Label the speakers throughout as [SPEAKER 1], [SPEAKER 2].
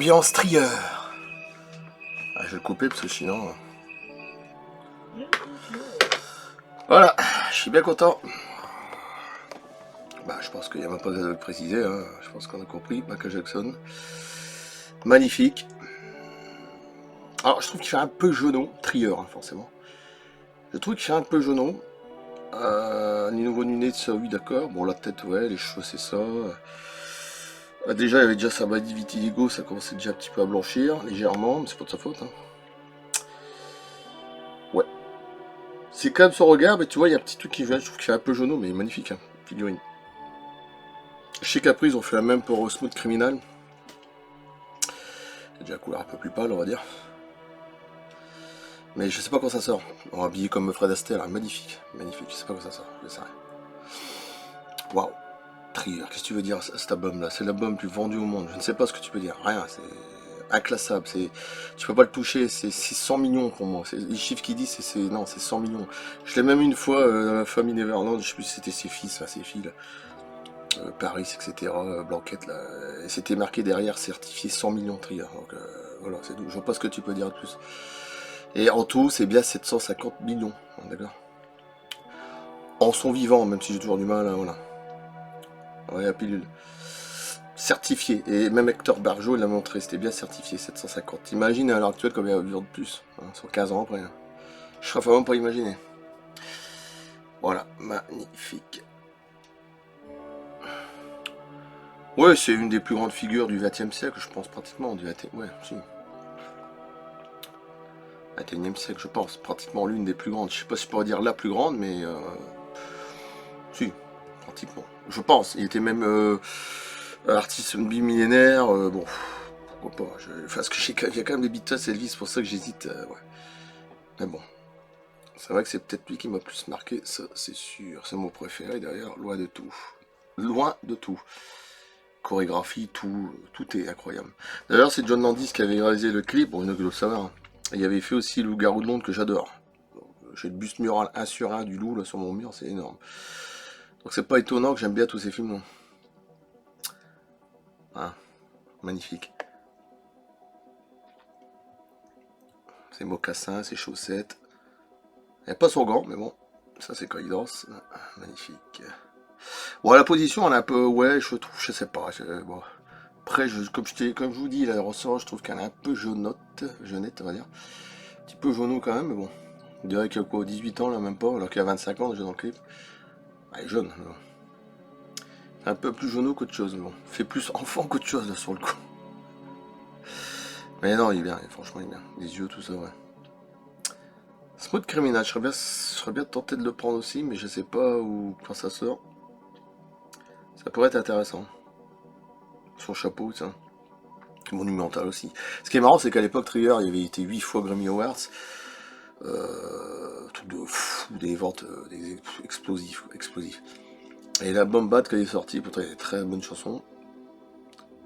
[SPEAKER 1] Ambiance Trier. Ah, je vais le couper parce que sinon... Voilà, je suis bien content. Bah, je pense qu'il n'y a même pas besoin de le préciser, hein. Je pense qu'on a compris. Michael Jackson. Magnifique. Alors, je trouve qu'il fait un peu genou. Trier, hein, forcément. Je trouve qu'il fait un peu genou. Ni nouveau ni né, ça, oui, d'accord. Bon, la tête, ouais, les cheveux, c'est ça. Déjà, il y avait déjà sa body vitiligo, ça commençait déjà un petit peu à blanchir, légèrement, mais c'est pas de sa faute. Hein. Ouais. C'est quand même son regard, mais tu vois, il y a un petit truc qui vient, je trouve qu'il fait un peu genou, mais magnifique, hein, figurine. Chez Capri, ils ont fait la même pour Smooth Criminal. C'est déjà la couleur un peu plus pâle, on va dire. Mais je sais pas quand ça sort. On va habiller comme Fred Astaire, magnifique, magnifique, je sais pas quand ça sort, je sais rien. Waouh. Trier, qu'est-ce que tu veux dire cet album là? C'est l'album le plus vendu au monde. Je ne sais pas ce que tu peux dire. Rien, c'est inclassable. Tu peux pas le toucher. C'est 100 millions pour moi. Les chiffres qui disent, non, c'est 100 millions. Je l'ai même une fois dans la famille Neverland. Je sais plus si c'était ses fils, ses filles, là. Paris, etc. Blanquette là. Et c'était marqué derrière certifié 100 millions Trier. Donc voilà, c'est tout. Je vois pas ce que tu peux dire de plus. Et en tout, c'est bien 750 millions. D'accord. En son vivant, même si j'ai toujours du mal, hein, voilà. Ouais, la pilule. Certifié. Et même Hector Barjot l'a montré, c'était bien certifié, 750. Imagine à l'heure actuelle combien il va vivre de plus. Hein, sur 15 ans après. Hein. Je serais vraiment pas imaginer. Voilà, magnifique. Ouais, c'est une des plus grandes figures du XXe siècle, je pense, pratiquement. Ouais, si. 21e siècle, je pense. Pratiquement l'une des plus grandes. Je sais pas si je pourrais dire la plus grande, mais... si, pratiquement. Je pense. Il était même... artiste bimillénaire, bon, pourquoi pas. Parce que il y a quand même des Beatles, Elvis, c'est pour ça que j'hésite. Ouais. Mais bon, c'est vrai que c'est peut-être lui qui m'a plus marqué, ça c'est sûr. C'est mon préféré d'ailleurs, loin de tout. Loin de tout. Chorégraphie, tout est incroyable. D'ailleurs, c'est John Landis qui avait réalisé le clip, bon, il y en a qui le savent. Hein. Il avait fait aussi Le Garou de Londres que j'adore. J'ai le buste mural 1 sur 1 du loup là sur mon mur, c'est énorme. Donc c'est pas étonnant que j'aime bien tous ces films. Non. Ah, magnifique. Ses mocassins, ses chaussettes. Il n'y a pas son gant, mais bon, ça c'est quand il danse. Magnifique. Bon, la position, elle est un peu, ouais, je trouve, je sais pas. Bon. Après, comme je vous dis, là, ressort, je trouve qu'elle est un peu jeunette, on va dire. Un petit peu jauneau quand même, mais bon. On dirait qu'il a quoi, 18 ans, là, même pas, alors qu'il a 25 ans déjà dans le clip. Elle est jeune, mais bon. Un peu plus jauneau qu'autre chose, mais bon. Fait plus enfant qu'autre chose, là, sur le coup. Mais non, il est bien, franchement, il est bien. Les yeux, tout ça, ouais. Smooth Criminal, je serais bien tenté de le prendre aussi, mais je sais pas où quand ça sort. Ça pourrait être intéressant. Son chapeau, ça. Monumental aussi. Ce qui est marrant, c'est qu'à l'époque, Trier, il avait été 8 fois Grammy Awards. Tout de fou, des ventes explosifs. Et l'album Bad, quand il est sorti, pourtant il y a des très bonnes chansons.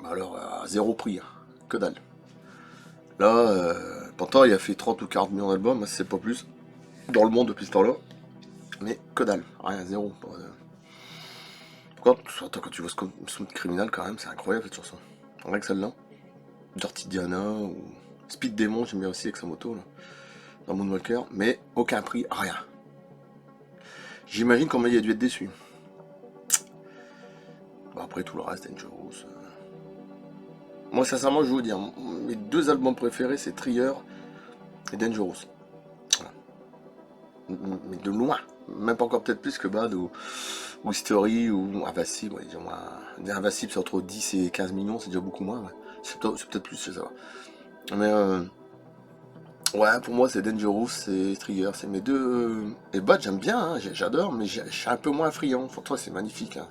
[SPEAKER 1] Bah alors, à zéro prix, hein. Que dalle. Là, pourtant, il a fait 30 ou 40 millions d'albums, hein, c'est pas plus, dans le monde depuis ce temps-là. Mais que dalle, rien, zéro. Quand tu vois Smooth Criminal, quand même, c'est incroyable cette chanson. Rien que celle-là. Dirty Diana ou Speed Demon, j'aime bien aussi avec sa moto, là, dans Moonwalker, mais aucun prix, rien. J'imagine comment il a dû être déçu. Bon, après, tout le reste, Dangerous. Moi, sincèrement, je vais vous dire, mes deux albums préférés, c'est Trier et Dangerous. Voilà. Mais de loin. Même pas encore peut-être plus que Bad ou History ou Invincible. Ouais, disons, Invincible, c'est entre 10 et 15 millions, c'est déjà beaucoup moins. Ouais. C'est peut-être plus, je sais pas. Mais ouais, pour moi, c'est Dangerous, c'est Trier, c'est mes deux. Et Bad, j'aime bien, hein, j'adore, mais je suis un peu moins friand. Pour toi, c'est magnifique. Hein.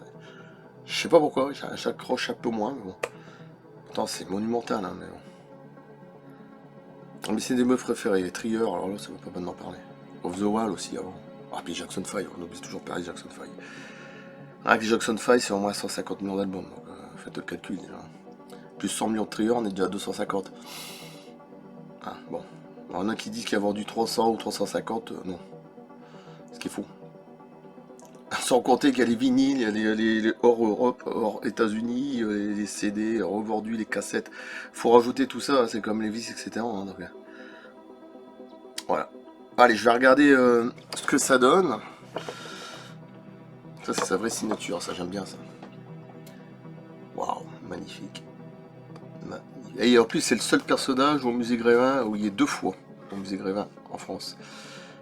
[SPEAKER 1] Je sais pas pourquoi, j'accroche un peu moins, mais bon. Pourtant, c'est monumental, hein, mais bon. Mais c'est des meufs préférés. Trier, alors là, ça vaut pas peine d'en parler. Off the Wall aussi avant. Ah, puis Jackson 5, on oublie toujours Paris Jackson 5. Avec les Jackson 5, c'est au moins 150 millions d'albums, donc faites le calcul déjà. Plus 100 millions de Trier, on est déjà à 250. Ah, bon. Alors, il y en a qui disent qu'il a vendu 300 ou 350, non. Ce qui est faux. Sans compter qu'il y a les vinyles, il y a les hors Europe, hors États-Unis, les CD revendus, les cassettes. Faut rajouter tout ça, c'est comme les vis, etc. hein, donc, voilà. Allez, je vais regarder ce que ça donne. Ça, c'est sa vraie signature, ça, j'aime bien ça. Waouh, magnifique. Et en plus, c'est le seul personnage au musée Grévin où il y est 2 fois au musée Grévin en France.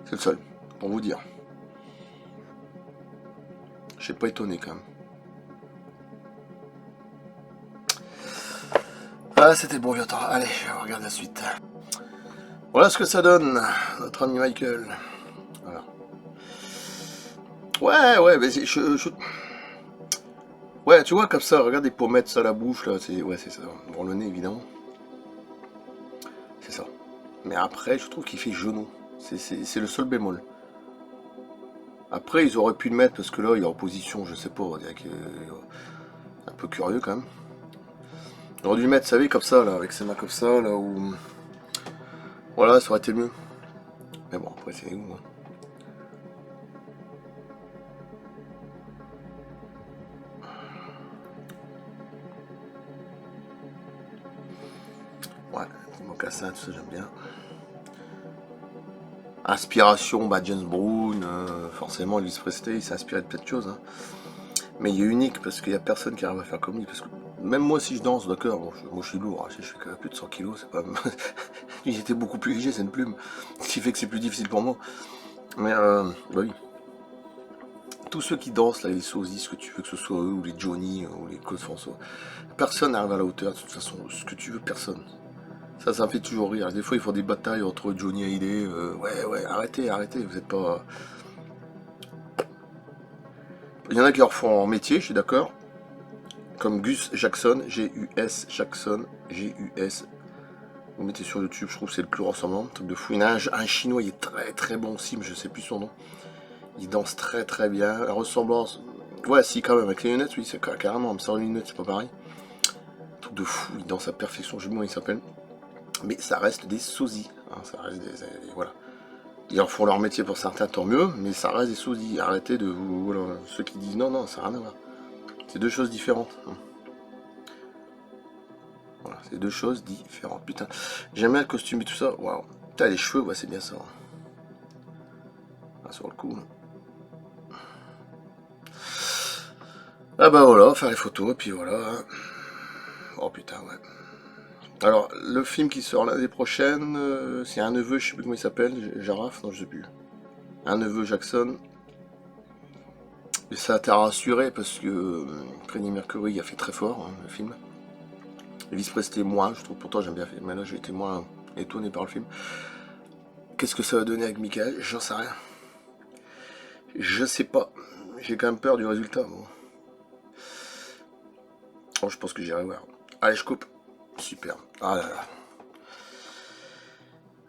[SPEAKER 1] C'est le seul, pour vous dire. Je suis pas étonné quand même. Ah, c'était bon vieux temps. Allez, je vais regarder la suite. Voilà ce que ça donne, notre ami Michael. Voilà. Ouais, mais ouais, tu vois, comme ça, regardez, pour mettre ça à la bouche, là, ouais, c'est ça. Pour le nez, évidemment. C'est ça. Mais après, je trouve qu'il fait genou. C'est le seul bémol. Après, ils auraient pu le mettre, parce que là, il est en position, je sais pas, on dirait un peu curieux quand même. Ils auraient dû le mettre, vous savez, comme ça, là, avec ses mains comme ça, là, où... Voilà, ça aurait été mieux. Mais bon, après, c'est où, hein. Ouais, les mocassins, tout ça, j'aime bien. Inspiration, bah James Brown, forcément Elvis Presley, il s'est inspiré de plein de choses. Hein. Mais il est unique parce qu'il n'y a personne qui arrive à faire comme lui. Parce que même moi, si je danse, d'accord, bon, moi je suis lourd, hein, je fais plus de 100 kilos, c'est pas. Il était beaucoup plus léger, c'est une plume. Ce qui fait que c'est plus difficile pour moi. Mais bah oui. Tous ceux qui dansent, là, les sosies, ce que tu veux que ce soit eux, ou les Johnny, ou les Claude François, personne n'arrive à la hauteur, de toute façon, ce que tu veux, personne. Ça me fait toujours rire. Des fois, ils font des batailles entre Johnny et Hallyday. Ouais, arrêtez, vous êtes pas. Il y en a qui leur font en métier, je suis d'accord. Comme Gus Jackson, G-U-S Jackson, G-U-S. Vous mettez sur YouTube, je trouve que c'est le plus ressemblant. Truc de fou. Il y en a un chinois, il est très très bon aussi, mais je sais plus son nom. Il danse très très bien. La ressemblance. Ouais, si, quand même, avec les lunettes, oui, c'est carrément. Mais sans les lunettes, c'est pas pareil. Truc de fou, il danse à perfection, je sais plus comment il s'appelle. Mais ça reste des sosies. Hein, ça reste voilà. Ils en font leur métier pour certains, tant mieux, mais ça reste des sosies. Arrêtez de vous. Voilà, ceux qui disent non, ça n'a rien à voir. C'est deux choses différentes. Voilà, c'est deux choses différentes. Putain, j'aime bien le costume et tout ça. Waouh. Putain, les cheveux, ouais, c'est bien ça. Ah, sur le coup. Ah bah voilà, faire les photos, et puis voilà. Oh putain, ouais. Alors, le film qui sort l'année prochaine, c'est un neveu, je sais plus comment il s'appelle, Jaraf, non, je sais plus. Un neveu Jackson. Et ça t'a rassuré parce que Freddie Mercury a fait très fort, hein, le film. Elvis Presley moins, je trouve, pourtant j'aime bien le film, mais là j'ai été moins étonné par le film. Qu'est-ce que ça va donner avec Michael? J'en sais rien. Je sais pas. J'ai quand même peur du résultat. Bon. Oh, je pense que j'irai voir. Allez, je coupe. Super. Ah là là.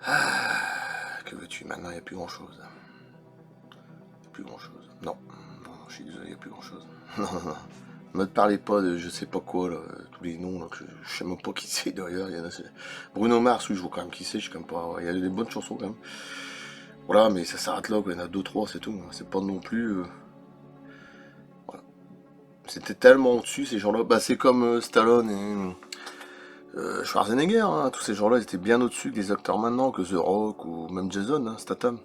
[SPEAKER 1] Ah, que veux-tu? Maintenant, il n'y a plus grand-chose. Il n'y a plus grand-chose. Non, je suis désolé, il n'y a plus grand-chose. Non. Ne me parlez pas de je sais pas quoi, là, tous les noms, là, que je sais même pas qui c'est d'ailleurs. Bruno Mars, oui, je vois quand même qui c'est, je sais quand même pas. Il y a des bonnes chansons quand même. Voilà, mais ça s'arrête là, quoi. Il y en a 2-3, c'est tout. C'est pas non plus. Voilà. C'était tellement au-dessus, ces gens-là. Bah, c'est comme Stallone et Schwarzenegger, hein. Tous ces gens-là, ils étaient bien au-dessus que des acteurs maintenant, que The Rock ou même Jason, hein, Statham.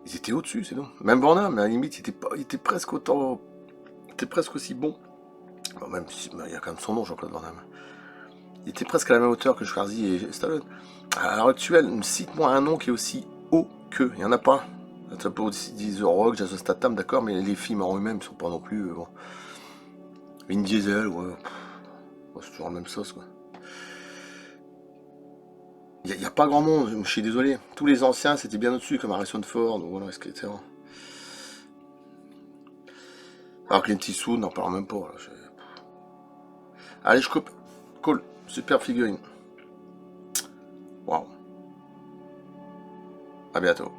[SPEAKER 1] Ils étaient au-dessus, c'est tout. Même Burnham, mais à la limite, il était presque autant. Il était presque aussi bon. Bon, même si bah, il y a quand même son nom, Jean-Claude Van Damme. Il était presque à la même hauteur que Schwarzy et Stallone. À l'heure actuelle, cite-moi un nom qui est aussi haut qu'eux. Il n'y en a pas. Tu peux aussi dire The Rock, Jason Statham, d'accord, mais les films en eux-mêmes ne sont pas non plus. Bon. Vin Diesel, ouais. C'est toujours la même sauce, quoi. Il n'y a pas grand monde, je suis désolé. Tous les anciens, c'était bien au-dessus, comme Harrison Ford, voilà, etc. Alors Clint Eastwood, n'en parle même pas. Là, allez, je coupe. Cool. Super figurine. Waouh. À bientôt.